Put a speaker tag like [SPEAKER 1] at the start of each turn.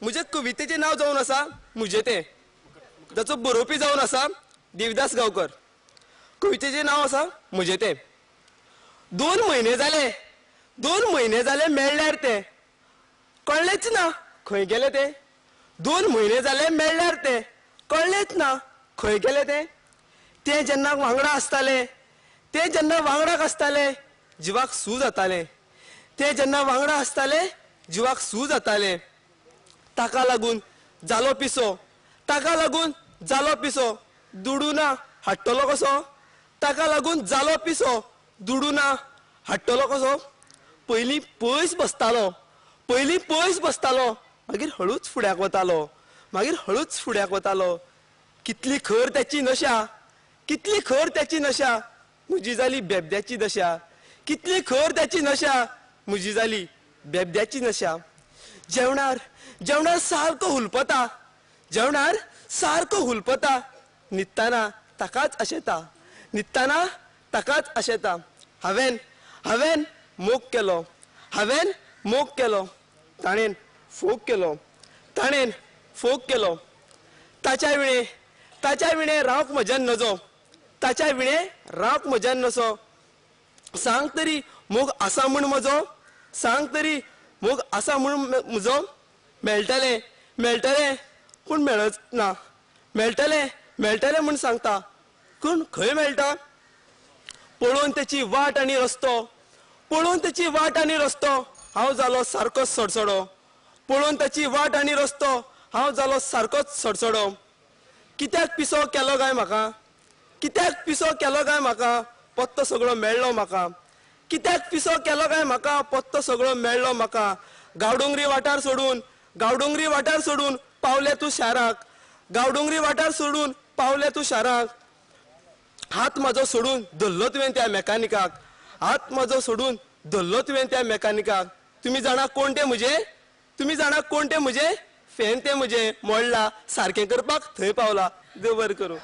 [SPEAKER 1] म्हजे कवितेचें नांव जावन आसा म्हजें तें, जाचो बरोवपी जावन आसा देविदास गांवकर. कवितेचें नांव आसा म्हजें तें. 2 म्हयने जाले मेळ्ळ्यार ते कळ्ळेंच ना खंय गेले ते. 2 म्हयने जाले मेळ्ळ्यार ते कळ्ळेंच ना खंय गेले ते. ते जेन्ना वांगडा आसताले, ते जेन्ना वांगडाक आसताले जिवाक सू जातालें. ते जेन्ना वांगडा आसताले जिवाक सू जातालें. ताका लागून जालो पिसो, ताका लागून जालो पिसो, दुडूना हाडटलो कसो. ताका लागून जालो पिसो, दुडूना हाडटलो कसो. पयलीं पयस बसतालो, मागीर हळूच फुड्याक वतालो. कितली खर त्याची नशा, म्हजी जाली बेबद्याची दशा. कितली खर त्याची नशा, म्हजी जाली बेबद्याची नशा. जेवणार सारको हुलपता, न्हिदताना ताकाच आशेता. हांवेन मोग केलो, ताणेन फोग केलो. ताच्या विणे रावंक म्हज्यान नजो. सांग तरी मोग आसा म्हूण म्हजो. मेळटले पूण मेळच ना. मेळटले म्हूण सांगता, पूण खंय मेळटा. पळोवन तेची वाट आनी रस्तो हांव जालो सारकोच सडसडो. कित्याक पिसो केलो काय म्हाका, पत्तो सगळो मेळ्ळो म्हाका. गांवडोंगरी वाठार सोडून पावले तूं शाराक. हात म्हजो सोडून धरलो तुवें त्या मॅकानिकाक. तुमी जाणा कोण ते म्हजे फेन ते म्हजे. मोडला सारकें करपाक थंय पावला. देव बरें करूं.